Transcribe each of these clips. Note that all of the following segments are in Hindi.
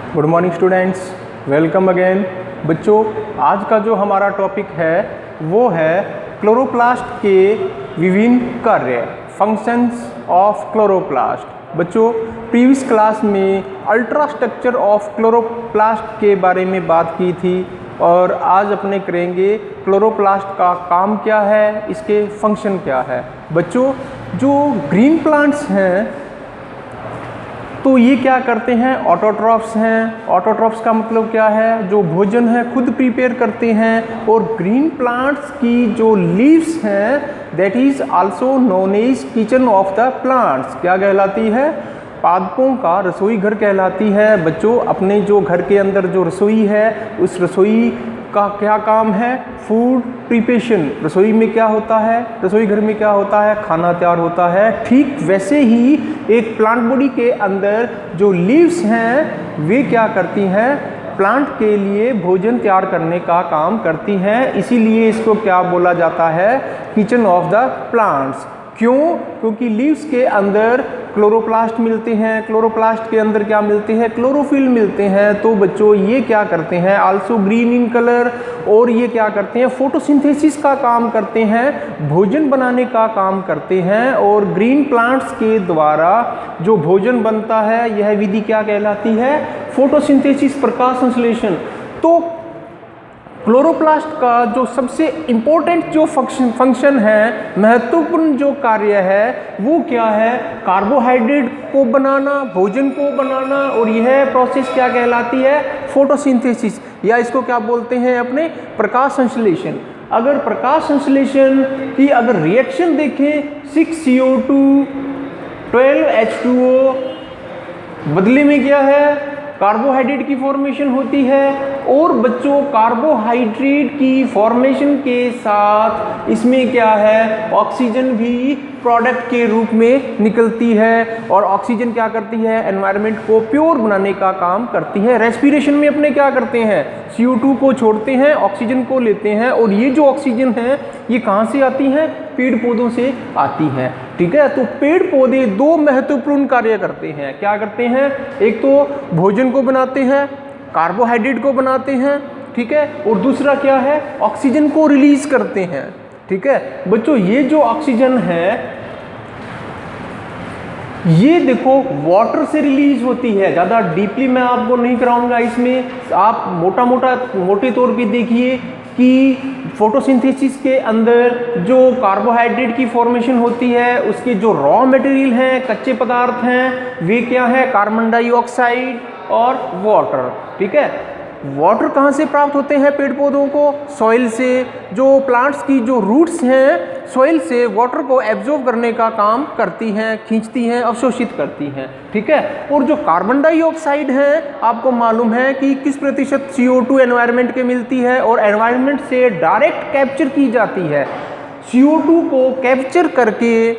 Good morning students, welcome again. बच्चों, आज का जो हमारा टॉपिक है वो है क्लोरोप्लास्ट के विभिन्न कार्य, फंक्शंस ऑफ क्लोरोप्लास्ट। बच्चों, प्रीवियस क्लास में अल्ट्रा स्ट्रक्चर ऑफ क्लोरोप्लास्ट के बारे में बात की थी और आज अपने करेंगे क्लोरोप्लास्ट का काम क्या है, इसके फंक्शन क्या है। बच्चों, जो ग्रीन प्लांट्स हैं तो ये क्या करते हैं, ऑटोट्रॉफ्स हैं। ऑटोट्रॉफ्स का मतलब क्या है, जो भोजन है खुद प्रिपेयर करते हैं। और ग्रीन प्लांट्स की जो लीव्स हैं that is also known as kitchen of the plants, क्या कहलाती है, पादपों का रसोई घर कहलाती है। बच्चों, अपने जो घर के अंदर जो रसोई है उस रसोई का क्या काम है, फूड प्रिपरेशन। रसोई में क्या होता है, रसोई घर में क्या होता है, खाना तैयार होता है। ठीक वैसे ही एक प्लांट बॉडी के अंदर जो लीव्स हैं वे क्या करती हैं, प्लांट के लिए भोजन तैयार करने का काम करती हैं। इसीलिए इसको क्या बोला जाता है, किचन ऑफ द प्लांट्स। क्यों? क्योंकि लीव्स के अंदर क्लोरोप्लास्ट मिलते हैं। क्लोरोप्लास्ट के अंदर क्या मिलते हैं, क्लोरोफिल मिलते हैं। तो बच्चों, ये क्या करते हैं, आल्सो ग्रीन इन कलर, और ये क्या करते हैं, फोटोसिंथेसिस का काम करते हैं, भोजन बनाने का काम करते हैं। और ग्रीन प्लांट्स के द्वारा जो भोजन बनता है यह विधि क्या कहलाती है, फोटोसिंथेसिस, प्रकाश संश्लेषण। तो क्लोरोप्लास्ट का जो सबसे इम्पोर्टेंट जो फंक्शन है, महत्वपूर्ण जो कार्य है वो क्या है, कार्बोहाइड्रेट को बनाना, भोजन को बनाना। और यह प्रोसेस क्या कहलाती है, फोटोसिंथेसिस, या इसको क्या बोलते हैं अपने, प्रकाश संश्लेषण। अगर प्रकाश संश्लेषण की अगर रिएक्शन देखें, 6CO2 12H2O, बदले में क्या है, कार्बोहाइड्रेट की फॉर्मेशन होती है। और बच्चों, कार्बोहाइड्रेट की फॉर्मेशन के साथ इसमें क्या है, ऑक्सीजन भी प्रोडक्ट के रूप में निकलती है। और ऑक्सीजन क्या करती है, एनवायरनमेंट को प्योर बनाने का काम करती है। रेस्पिरेशन में अपने क्या करते हैं, CO2 को छोड़ते हैं, ऑक्सीजन को लेते हैं। और ये जो ऑक्सीजन है ये कहाँ से आती है, पेड़ पौधों से आती है। ठीक है, तो पेड़ पौधे दो महत्वपूर्ण कार्य करते हैं। क्या करते हैं, एक तो भोजन को बनाते हैं, कार्बोहाइड्रेट को बनाते हैं, ठीक है, और दूसरा क्या है, ऑक्सीजन को रिलीज करते हैं। ठीक है बच्चों, ये जो ऑक्सीजन है ये देखो वाटर से रिलीज होती है। ज़्यादा डीपली मैं आपको नहीं कराऊंगा इसमें, आप मोटे तौर पे देखिए कि फोटोसिंथेसिस के अंदर जो कार्बोहाइड्रेट की फॉर्मेशन होती है उसके जो रॉ मटेरियल हैं, कच्चे पदार्थ हैं, वे क्या है, कार्बन डाइऑक्साइड और वाटर। ठीक है, वाटर कहाँ से प्राप्त होते हैं पेड़ पौधों को, सॉइल से। जो प्लांट्स की जो रूट्स हैं सॉइल से वाटर को एब्जॉर्ब करने का काम करती हैं, खींचती हैं, अवशोषित करती हैं। ठीक है, और जो कार्बन डाइऑक्साइड है आपको मालूम है कि किस प्रतिशत CO2 एनवायरनमेंट के मिलती है और एनवायरनमेंट से डायरेक्ट कैप्चर की जाती है। CO2 को कैप्चर करके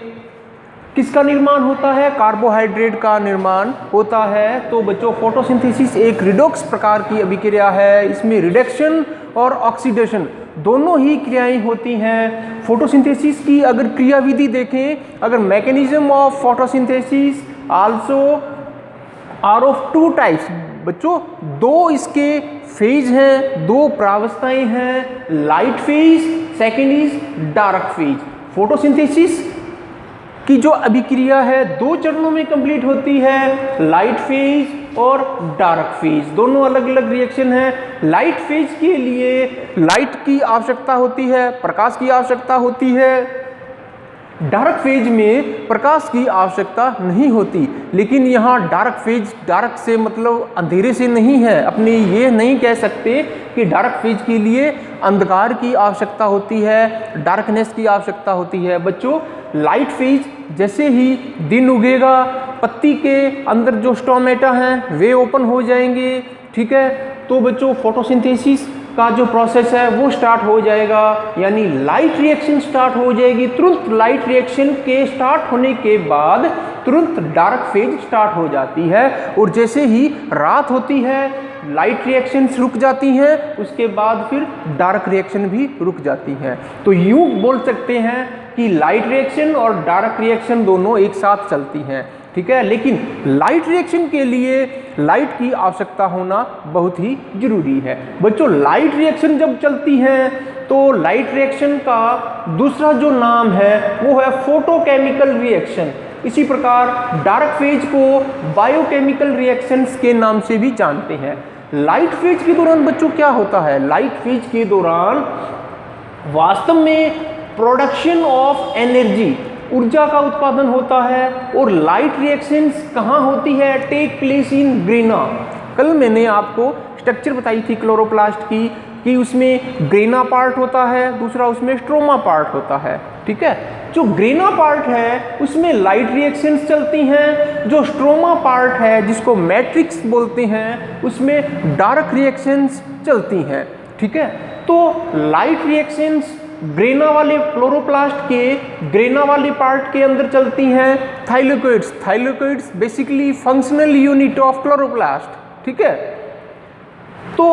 किसका निर्माण होता है, कार्बोहाइड्रेट का निर्माण होता है। तो बच्चों, फोटोसिंथेसिस एक रिडॉक्स प्रकार की अभिक्रिया है। इसमें रिडक्शन और ऑक्सीडेशन दोनों ही क्रियाएं होती हैं। फोटोसिंथेसिस की अगर क्रिया विधि देखें, अगर mechanism of photosynthesis also are of two types. बच्चों, दो इसके फेज हैं, दो प्रावस्थाएं हैं, light phase, second is dark phase. Photosynthesis की जो अभिक्रिया है दो चरणों में कंप्लीट होती है, लाइट फेज और डार्क फेज। दोनों अलग अलग रिएक्शन है। लाइट फेज के लिए लाइट की आवश्यकता होती है, प्रकाश की आवश्यकता होती है। डार्क फेज में प्रकाश की आवश्यकता नहीं होती। लेकिन यहाँ डार्क फेज, डार्क से मतलब अंधेरे से नहीं है। अपने ये नहीं कह सकते कि डार्क फेज के लिए अंधकार की आवश्यकता होती है, डार्कनेस की आवश्यकता होती है। बच्चों, लाइट फेज जैसे ही दिन उगेगा, पत्ती के अंदर जो स्टोमेटा हैं वे ओपन हो जाएंगे। ठीक है, तो बच्चों, फोटोसिंथेसिस का जो प्रोसेस है वो स्टार्ट हो जाएगा, यानी लाइट रिएक्शन स्टार्ट हो जाएगी। तुरंत लाइट रिएक्शन के स्टार्ट होने के बाद तुरंत डार्क फेज स्टार्ट हो जाती है। और जैसे ही रात होती है लाइट रिएक्शंस रुक जाती हैं, उसके बाद फिर डार्क रिएक्शन भी रुक जाती हैं। तो यूं बोल सकते हैं कि लाइट रिएक्शन और डार्क रिएक्शन दोनों एक साथ चलती हैं। ठीक है, लेकिन लाइट रिएक्शन के लिए लाइट की आवश्यकता होना बहुत ही जरूरी है। बच्चों लाइट रिएक्शन जब चलती है तो लाइट रिएक्शन का दूसरा जो नाम है वो है फोटोकेमिकल रिएक्शन। इसी प्रकार डार्क फेज को बायोकेमिकल रिएक्शंस के नाम से भी जानते हैं। लाइट फेज के दौरान बच्चों क्या होता है, लाइट फेज के दौरान वास्तव में प्रोडक्शन ऑफ एनर्जी, ऊर्जा का उत्पादन होता है। और लाइट रिएक्शंस कहाँ होती है, टेक प्लेस इन ग्रेना। कल मैंने आपको स्ट्रक्चर बताई थी क्लोरोप्लास्ट की कि उसमें ग्रेना पार्ट होता है, दूसरा उसमें स्ट्रोमा पार्ट होता है। ठीक है, जो ग्रेना पार्ट है उसमें लाइट रिएक्शंस चलती हैं, जो स्ट्रोमा पार्ट है जिसको मैट्रिक्स बोलते हैं उसमें डार्क रिएक्शंस चलती हैं। ठीक है, तो लाइट रिएक्शंस ग्रेना वाले क्लोरोप्लास्ट के ग्रेना वाले पार्ट के अंदर चलती हैं। Thylakoids, thylakoids basically functional unit of chloroplast. ठीक है, तो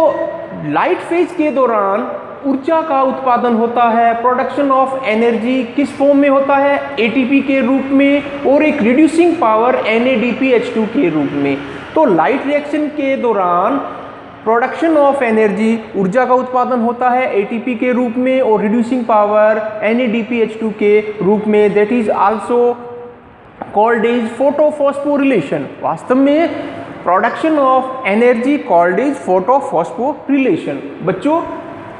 लाइट फेज के दौरान ऊर्जा का उत्पादन होता है, प्रोडक्शन ऑफ एनर्जी किस फॉर्म में होता है, एटीपी के रूप में, और एक रिड्यूसिंग पावर NADPH2 के रूप में। तो लाइट रिएक्शन के दौरान प्रोडक्शन ऑफ एनर्जी, ऊर्जा का उत्पादन होता है एटीपी के रूप में और रिड्यूसिंग पावर NADPH2 के रूप में। That is also called as photophosphorylation. वास्तव में production of energy called as photophosphorylation. बच्चों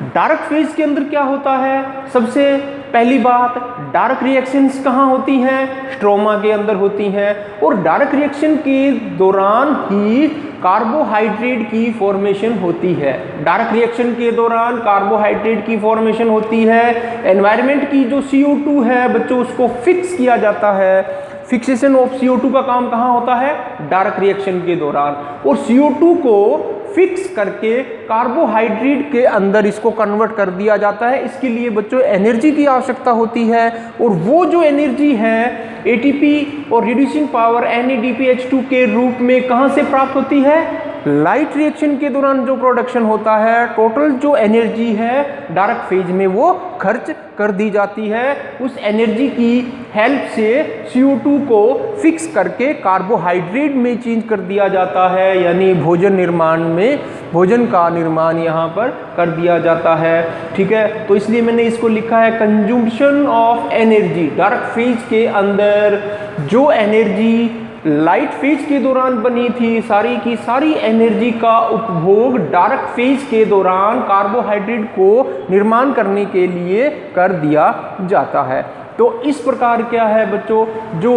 डार्क फेज के अंदर क्या होता है, सबसे पहली बात डार्क रिएक्शंस कहाँ होती हैं, स्ट्रोमा के अंदर होती हैं। और डार्क रिएक्शन के दौरान ही कार्बोहाइड्रेट की फॉर्मेशन होती है। डार्क रिएक्शन के दौरान कार्बोहाइड्रेट की फॉर्मेशन होती है। एनवायरनमेंट की जो CO2 है बच्चों उसको फिक्स किया जाता है। फिक्सेशन ऑफ CO2 का काम कहाँ होता है, डार्क रिएक्शन के दौरान। और CO2 को फिक्स करके कार्बोहाइड्रेट के अंदर इसको कन्वर्ट कर दिया जाता है। इसके लिए बच्चों एनर्जी की आवश्यकता होती है, और वो जो एनर्जी है एटीपी और रिड्यूसिंग पावर NADPH2 के रूप में कहाँ से प्राप्त होती है, लाइट रिएक्शन के दौरान जो प्रोडक्शन होता है, टोटल जो एनर्जी है डार्क फेज में वो खर्च कर दी जाती है। उस एनर्जी की हेल्प से CO2 को फिक्स करके कार्बोहाइड्रेट में चेंज कर दिया जाता है, यानी भोजन निर्माण में भोजन का निर्माण यहाँ पर कर दिया जाता है। ठीक है, तो इसलिए मैंने इसको लिखा है consumption of energy. Dark phase के अंदर जो एनर्जी लाइट फेज के दौरान बनी थी, सारी की सारी एनर्जी का उपभोग डार्क फेज के दौरान कार्बोहाइड्रेट को निर्माण करने के लिए कर दिया जाता है। तो इस प्रकार क्या है बच्चों, जो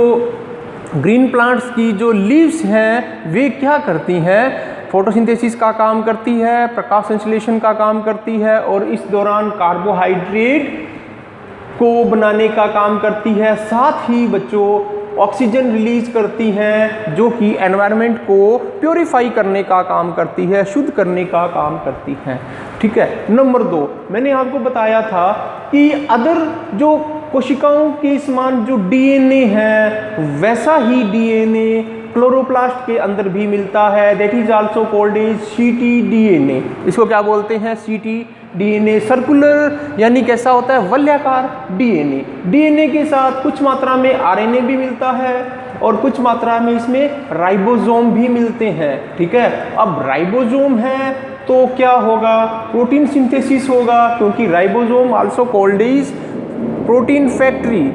ग्रीन प्लांट्स की जो लीव्स हैं वे क्या करती हैं, फोटोसिंथेसिस का काम करती है, प्रकाश संश्लेषण का काम करती है, और इस दौरान कार्बोहाइड्रेट को बनाने का काम करती है। साथ ही बच्चों ऑक्सीजन रिलीज करती हैं जो कि एनवायरनमेंट को प्योरीफाई करने का काम करती है, शुद्ध करने का काम करती हैं। ठीक है, नंबर 2 मैंने आपको बताया था कि अदर जो कोशिकाओं के समान जो DNA है वैसा ही DNA क्लोरोप्लास्ट के अंदर भी मिलता है। That is also called as ctDNA। इसको क्या बोलते हैं, ctDNA। सर्कुलर यानी कैसा होता है, वलयाकार DNA। DNA के साथ कुछ मात्रा में RNA भी मिलता है और कुछ मात्रा में इसमें राइबोसोम भी मिलते हैं। ठीक है, अब राइबोसोम है तो क्या होगा, प्रोटीन सिंथेसिस होगा, क्योंकि ribosome also called as protein factory.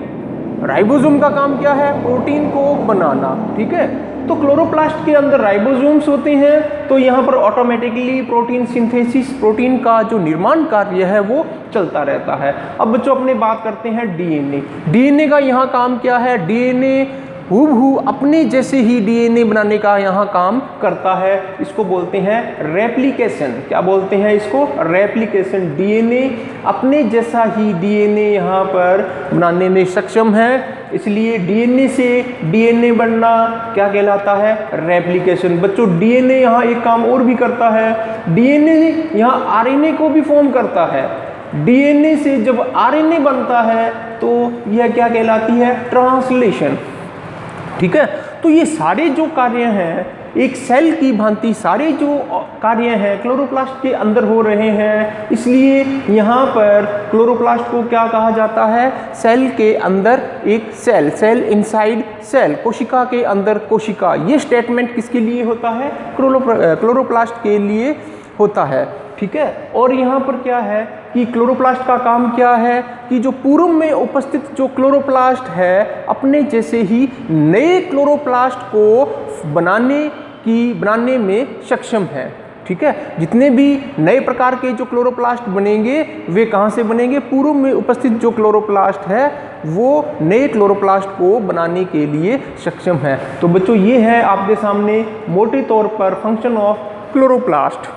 Ribosome का काम क्या है, प्रोटीन को बनाना। ठीक है, तो क्लोरोप्लास्ट के अंदर राइबोसोम्स होते हैं, तो यहाँ पर ऑटोमेटिकली प्रोटीन सिंथेसिस, प्रोटीन का जो निर्माण कार्य है वो चलता रहता है। अब बच्चों अपने बात करते हैं DNA का यहाँ काम क्या है, DNA हूबहू अपने जैसे ही DNA बनाने का यहाँ काम करता है। इसको बोलते हैं रेप्लिकेशन। क्या बोलते हैं इसको, रेप्लिकेशन। DNA अपने जैसा ही DNA यहाँ पर बनाने में सक्षम है, इसलिए DNA से DNA बनना क्या कहलाता है, रेप्लिकेशन। बच्चों DNA यहाँ एक काम और भी करता है, DNA यहाँ RNA को भी फॉर्म करता है। DNA से जब RNA बनता है तो यह क्या कहलाती है, ट्रांसलेशन। ठीक है, तो ये सारे जो कार्य हैं एक सेल की भांति सारे जो कार्य हैं क्लोरोप्लास्ट के अंदर हो रहे हैं, इसलिए यहाँ पर क्लोरोप्लास्ट को क्या कहा जाता है? सेल के अंदर एक सेल, सेल इनसाइड सेल, कोशिका के अंदर कोशिका। ये स्टेटमेंट किसके लिए होता है? क्लोरोप्लास्ट के लिए होता है, ठीक है। और यहाँ पर क्या है कि क्लोरोप्लास्ट का काम क्या है कि जो पूर्व में उपस्थित जो क्लोरोप्लास्ट है अपने जैसे ही नए क्लोरोप्लास्ट को बनाने में सक्षम है, ठीक है। जितने भी नए प्रकार के जो क्लोरोप्लास्ट बनेंगे वे कहाँ से बनेंगे? पूर्व में उपस्थित जो क्लोरोप्लास्ट है वो नए क्लोरोप्लास्ट को बनाने के लिए सक्षम है। तो बच्चों ये है आपके सामने मोटे तौर पर फंक्शन ऑफ क्लोरोप्लास्ट।